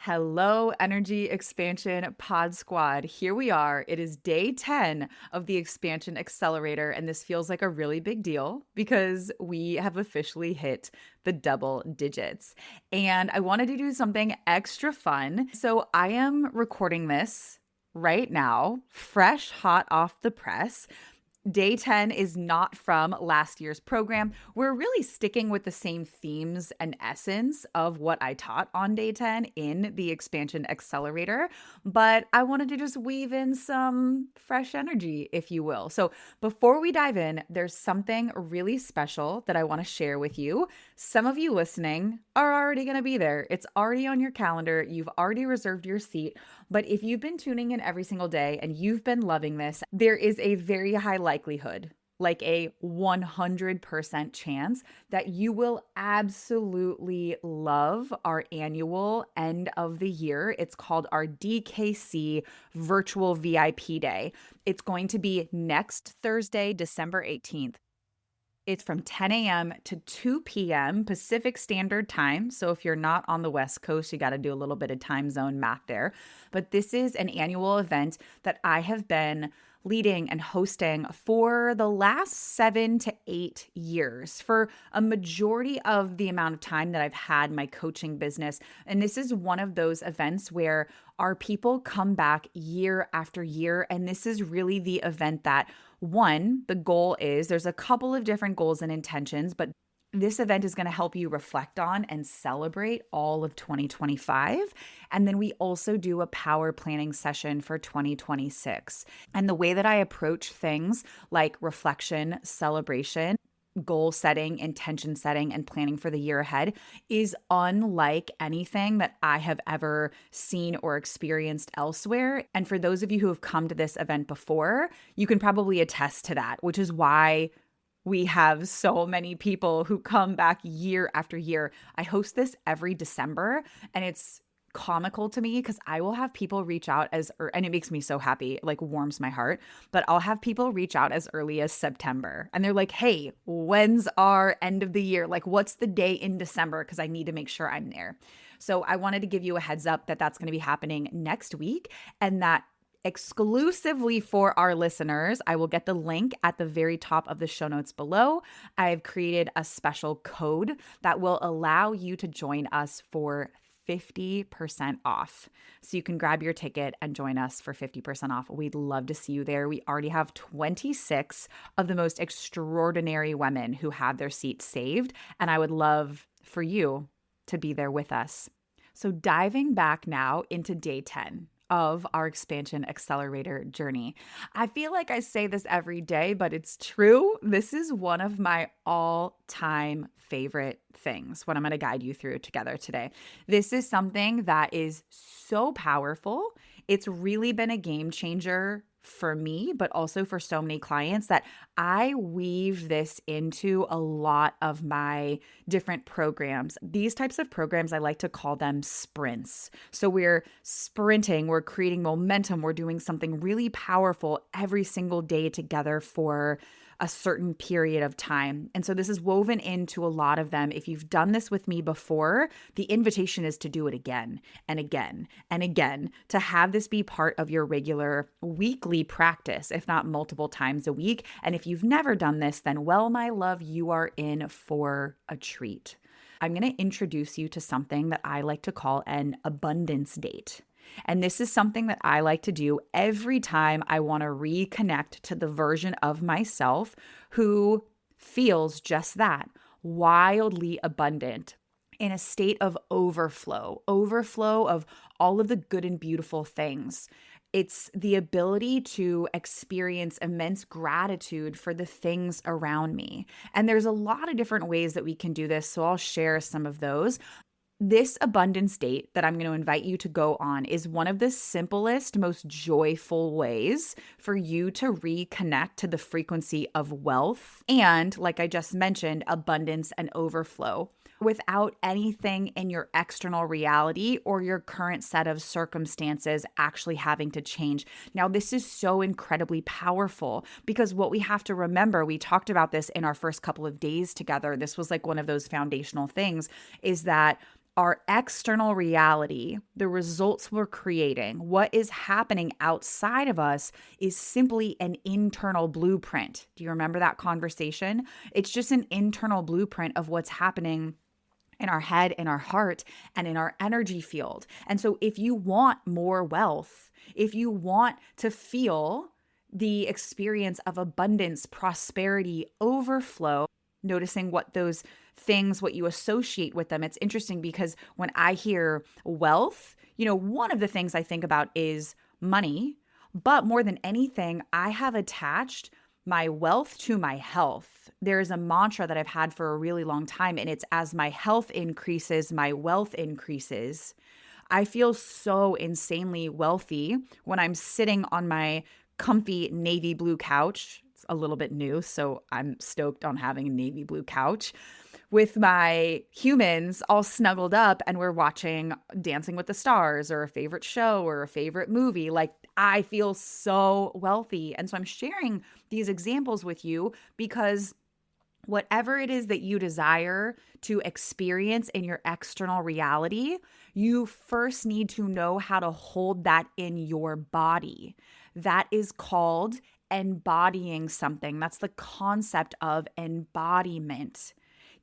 Hello, Energy Expansion Pod Squad. Here we are. It is day 10 of the Expansion Accelerator, and this feels like a really big deal because we have officially hit the double digits. And I wanted to do something extra fun. So I am recording this right now, fresh, hot off the press. Day 10 is not from last year's program. We're really sticking with the same themes and essence of what I taught on day 10 in the Expansion Accelerator, but I wanted to just weave in some fresh energy, if you will. So before we dive in, there's something really special that I want to share with you. Some of you listening are already going to be there. It's already on your calendar. You've already reserved your seat. But if you've been tuning in every single day and you've been loving this, there is a very high likelihood, like a 100% chance, that you will absolutely love our annual end of the year. It's called our DKC Virtual VIP Day. It's going to be next Thursday, December 18th. It's from 10 a.m. to 2 p.m. Pacific Standard Time. So if you're not on the West Coast, you got to do a little bit of time zone math there. But this is an annual event that I have been leading and hosting for the last 7 to 8 years, for a majority of the amount of time that I've had my coaching business. And this is one of those events where our people come back year after year. And this is really the event that, one, the goal is, there's a couple of different goals and intentions, but this event is going to help you reflect on and celebrate all of 2025. And then we also do a power planning session for 2026. And the way that I approach things like reflection, celebration, goal setting, intention setting, and planning for the year ahead is unlike anything that I have ever seen or experienced elsewhere. And for those of you who have come to this event before, you can probably attest to that, which is why we have so many people who come back year after year. I host this every December, and it's comical to me because I will have people reach out and it makes me so happy, like warms my heart, but I'll have people reach out as early as September. And they're like, hey, when's our end of the year? Like, what's the day in December? Because I need to make sure I'm there. So I wanted to give you a heads up that that's going to be happening next week, and that exclusively for our listeners, I will get the link at the very top of the show notes below. I've created a special code that will allow you to join us for 50% off. So you can grab your ticket and join us for 50% off. We'd love to see you there. We already have 26 of the most extraordinary women who have their seats saved, and I would love for you to be there with us. So diving back now into day 10 of our Expansion Accelerator journey. I feel like I say this every day, but it's true. This is one of my all-time favorite things, what I'm going to guide you through together today. This is something that is so powerful. It's really been a game changer for me, but also for so many clients, that I weave this into a lot of my different programs. These types of programs, I like to call them sprints. So we're sprinting, we're creating momentum, we're doing something really powerful every single day together for a certain period of time. And so this is woven into a lot of them. If you've done this with me before, the invitation is to do it again and again and again, to have this be part of your regular weekly practice, if not multiple times a week. And if you've never done this, then well, my love, you are in for a treat. I'm going to introduce you to something that I like to call an abundance date. And this is something that I like to do every time I want to reconnect to the version of myself who feels just that, wildly abundant, in a state of overflow of all of the good and beautiful things. It's the ability to experience immense gratitude for the things around me. And there's a lot of different ways that we can do this, so I'll share some of those. This abundance date that I'm going to invite you to go on is one of the simplest, most joyful ways for you to reconnect to the frequency of wealth and, like I just mentioned, abundance and overflow without anything in your external reality or your current set of circumstances actually having to change. Now, this is so incredibly powerful because what we have to remember, we talked about this in our first couple of days together. This was like one of those foundational things, is that Our external reality, the results we're creating, what is happening outside of us is simply an internal blueprint. Do you remember that conversation? It's just an internal blueprint of what's happening in our head, in our heart, and in our energy field. And so if you want more wealth, if you want to feel the experience of abundance, prosperity, overflow, noticing what those things, what you associate with them. It's interesting because when I hear wealth, one of the things I think about is money, but more than anything, I have attached my wealth to my health. There is a mantra that I've had for a really long time, and it's as my health increases, my wealth increases. I feel so insanely wealthy when I'm sitting on my comfy navy blue couch. It's a little bit new, so I'm stoked on having a navy blue couch with my humans all snuggled up, and we're watching Dancing with the Stars or a favorite show or a favorite movie. Like, I feel so wealthy. And so I'm sharing these examples with you because whatever it is that you desire to experience in your external reality, you first need to know how to hold that in your body. That is called embodying something. That's the concept of embodiment.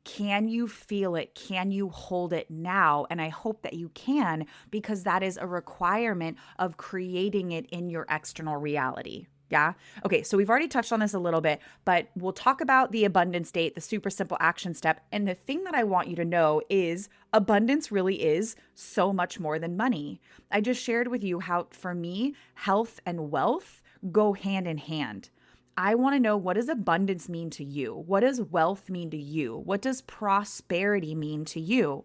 Can you feel it? Can you hold it now? And I hope that you can, because that is a requirement of creating it in your external reality. Yeah. Okay. So we've already touched on this a little bit, but we'll talk about the abundance state, the super simple action step. And the thing that I want you to know is abundance really is so much more than money. I just shared with you how, for me, health and wealth go hand in hand. I want to know, what does abundance mean to you? What does wealth mean to you? What does prosperity mean to you?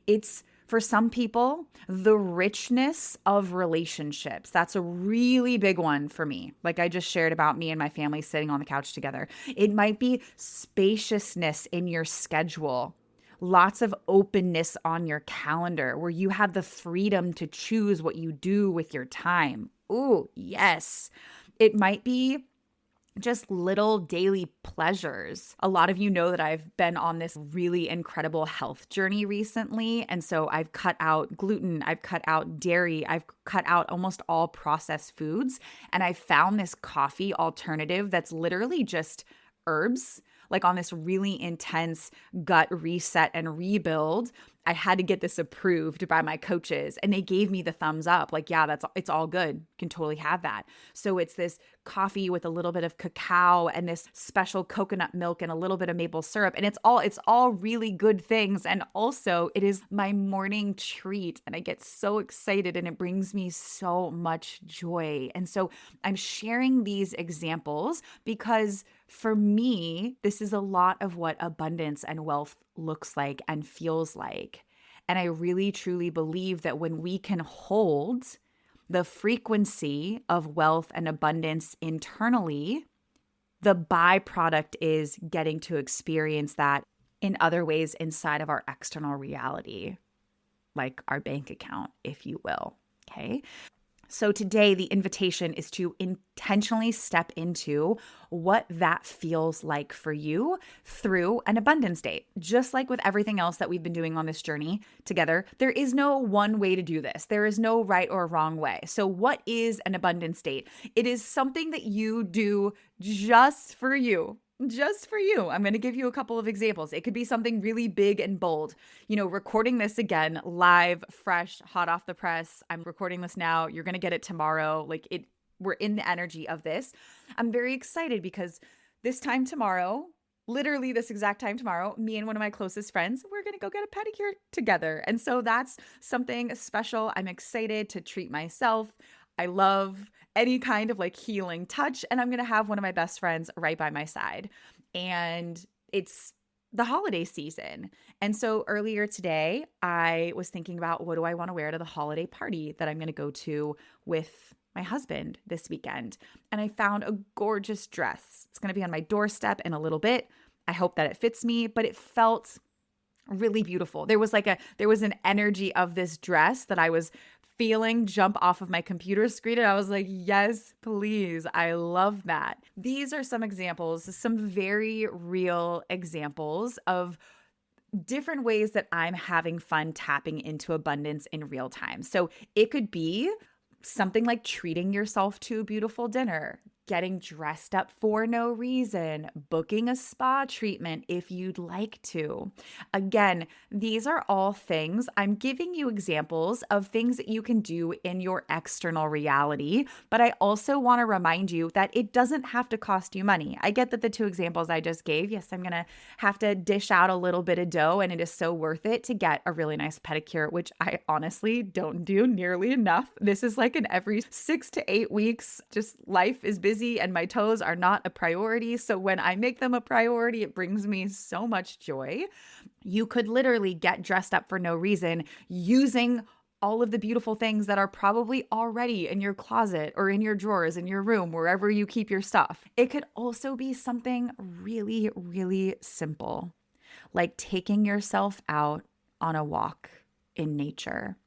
It's, for some people, the richness of relationships. That's a really big one for me. Like I just shared about me and my family sitting on the couch together. It might be spaciousness in your schedule. Lots of openness on your calendar where you have the freedom to choose what you do with your time. Ooh, yes. It might be just little daily pleasures. A lot of you know that I've been on this really incredible health journey recently. And so I've cut out gluten, I've cut out dairy, I've cut out almost all processed foods. And I found this coffee alternative that's literally just herbs, like on this really intense gut reset and rebuild. I had to get this approved by my coaches, and they gave me the thumbs up. Like, yeah, it's all good. You can totally have that. So it's this coffee with a little bit of cacao and this special coconut milk and a little bit of maple syrup. And it's all really good things. And also it is my morning treat, and I get so excited and it brings me so much joy. And so I'm sharing these examples because for me, this is a lot of what abundance and wealth looks like and feels like. And I really truly believe that when we can hold the frequency of wealth and abundance internally, the byproduct is getting to experience that in other ways inside of our external reality, like our bank account, if you will. Okay. So today, the invitation is to intentionally step into what that feels like for you through an abundance date. Just like with everything else that we've been doing on this journey together, there is no one way to do this. There is no right or wrong way. So what is an abundance date? It is something that you do just for you. Just for you. I'm going to give you a couple of examples. It could be something really big and bold. Recording this again, live, fresh, hot off the press. I'm recording this now. You're going to get it tomorrow. We're in the energy of this. I'm very excited because this time tomorrow, literally this exact time tomorrow, me and one of my closest friends, we're going to go get a pedicure together. And so that's something special. I'm excited to treat myself. I love any kind of healing touch, and I'm going to have one of my best friends right by my side. And it's the holiday season. And so earlier today, I was thinking about, what do I want to wear to the holiday party that I'm going to go to with my husband this weekend? And I found a gorgeous dress. It's going to be on my doorstep in a little bit. I hope that it fits me, but it felt really beautiful. There was an energy of this dress that I was feeling jump off of my computer screen. And I was like, yes, please. I love that. These are some examples, some very real examples of different ways that I'm having fun tapping into abundance in real time. So it could be something like treating yourself to a beautiful dinner, getting dressed up for no reason, booking a spa treatment if you'd like to. Again, these are all things. I'm giving you examples of things that you can do in your external reality, but I also want to remind you that it doesn't have to cost you money. I get that the two examples I just gave, yes, I'm going to have to dish out a little bit of dough, and it is so worth it to get a really nice pedicure, which I honestly don't do nearly enough. This is like an every 6 to 8 weeks, just life is busy and my toes are not a priority. So when I make them a priority, it brings me so much joy. You could literally get dressed up for no reason using all of the beautiful things that are probably already in your closet or in your drawers, in your room, wherever you keep your stuff. It could also be something really, really simple, like taking yourself out on a walk in nature.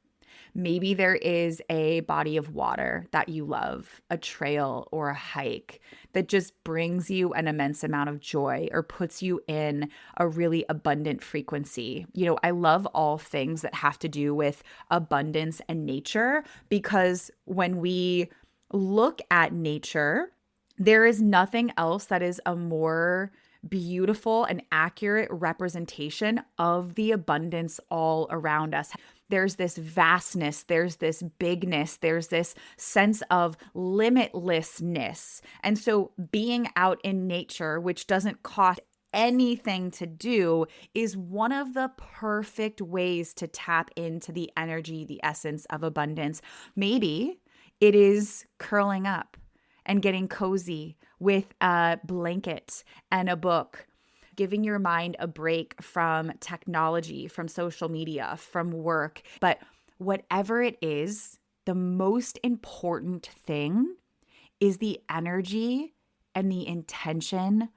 Maybe there is a body of water that you love, a trail or a hike that just brings you an immense amount of joy or puts you in a really abundant frequency. You know, I love all things that have to do with abundance and nature, because when we look at nature, there is nothing else that is a more beautiful and accurate representation of the abundance all around us. There's this vastness, there's this bigness, there's this sense of limitlessness. And so being out in nature, which doesn't cost anything to do, is one of the perfect ways to tap into the energy, the essence of abundance. Maybe it is curling up and getting cozy with a blanket and a book, giving your mind a break from technology, from social media, from work. But whatever it is, the most important thing is the energy and the intention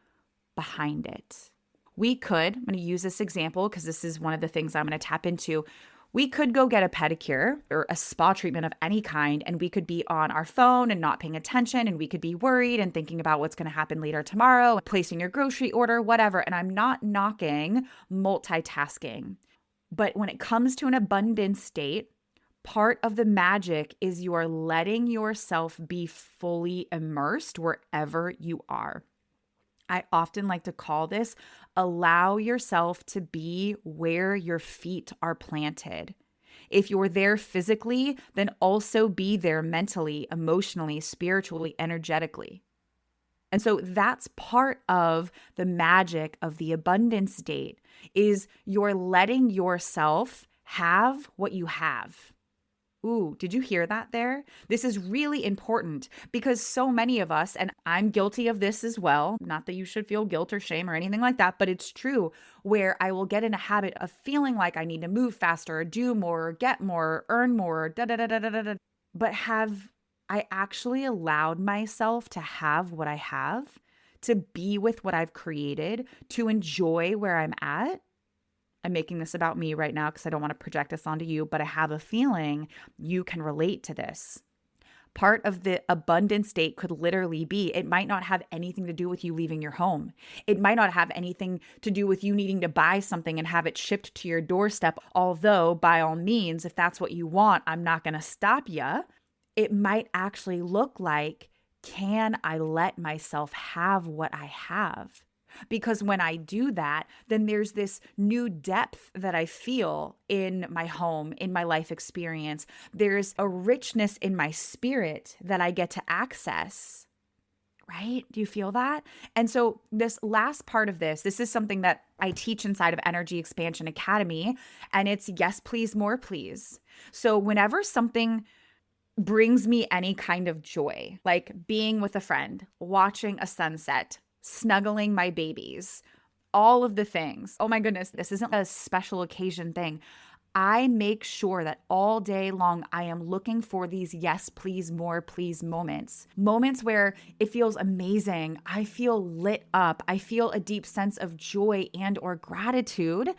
behind it. I'm going to use this example because this is one of the things I'm going to tap into. We could go get a pedicure or a spa treatment of any kind, and we could be on our phone and not paying attention, and we could be worried and thinking about what's going to happen later tomorrow, placing your grocery order, whatever. And I'm not knocking multitasking. But when it comes to an abundance state, part of the magic is you are letting yourself be fully immersed wherever you are. I often like to call this allow yourself to be where your feet are planted. If you're there physically, then also be there mentally, emotionally, spiritually, energetically. And so that's part of the magic of the abundance state, is you're letting yourself have what you have. Ooh, did you hear that there? This is really important because so many of us, and I'm guilty of this as well, not that you should feel guilt or shame or anything like that, but it's true, where I will get in a habit of feeling like I need to move faster, or do more, or get more, or earn more, da da da da da da da. But have I actually allowed myself to have what I have, to be with what I've created, to enjoy where I'm at? I'm making this about me right now because I don't want to project this onto you, but I have a feeling you can relate to this. Part of the abundant state could literally be, it might not have anything to do with you leaving your home. It might not have anything to do with you needing to buy something and have it shipped to your doorstep. Although, by all means, if that's what you want, I'm not going to stop you. It might actually look like, can I let myself have what I have? Because when I do that, then there's this new depth that I feel in my home, in my life experience. There's a richness in my spirit that I get to access, right? Do you feel that? And so this last part of this is something that I teach inside of Energy Expansion Academy, and it's yes, please, more, please. So whenever something brings me any kind of joy, like being with a friend, watching a sunset, snuggling my babies, all of the things. Oh my goodness, this isn't a special occasion thing. I make sure that all day long I am looking for these yes, please, more, please moments. Moments where it feels amazing. I feel lit up. I feel a deep sense of joy and or gratitude.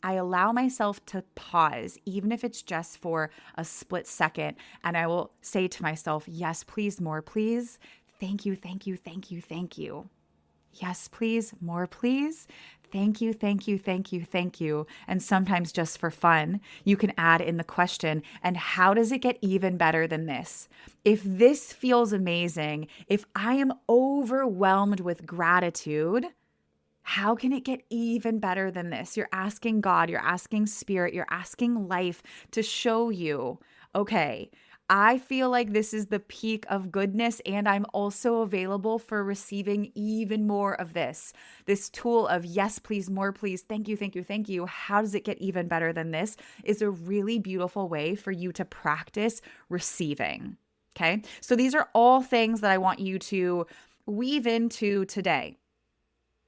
I allow myself to pause, even if it's just for a split second, and I will say to myself, yes, please, more, please. Thank you, thank you, thank you, thank you. Yes, please, more, please. Thank you, thank you, thank you, thank you. And sometimes just for fun, you can add in the question, and how does it get even better than this? If this feels amazing, if I am overwhelmed with gratitude, how can it get even better than this? You're asking God, you're asking spirit, you're asking life to show you, okay, I feel like this is the peak of goodness, and I'm also available for receiving even more of this. This tool of yes, please, more, please, thank you, thank you, thank you. How does it get even better than this? Is a really beautiful way for you to practice receiving. Okay. So these are all things that I want you to weave into today.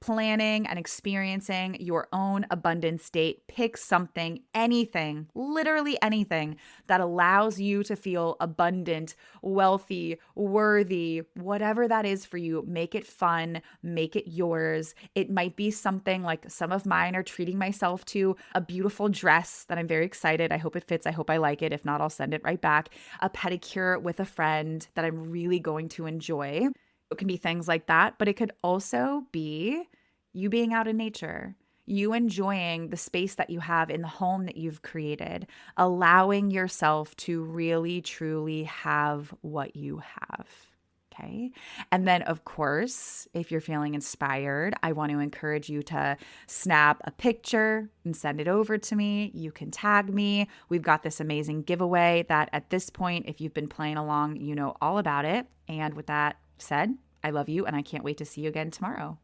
Planning and experiencing your own abundant state. Pick something, anything, literally anything that allows you to feel abundant, wealthy, worthy, whatever that is for you. Make it fun, make it yours. It might be something like some of mine are treating myself to a beautiful dress that I'm very excited. I hope it fits. I hope I like it. If not, I'll send it right back. A pedicure with a friend that I'm really going to enjoy. It can be things like that, but it could also be you being out in nature, you enjoying the space that you have in the home that you've created, allowing yourself to really, truly have what you have. Okay. And then, of course, if you're feeling inspired, I want to encourage you to snap a picture and send it over to me. You can tag me. We've got this amazing giveaway that at this point, if you've been playing along, you know all about it. And with that said, I love you and I can't wait to see you again tomorrow.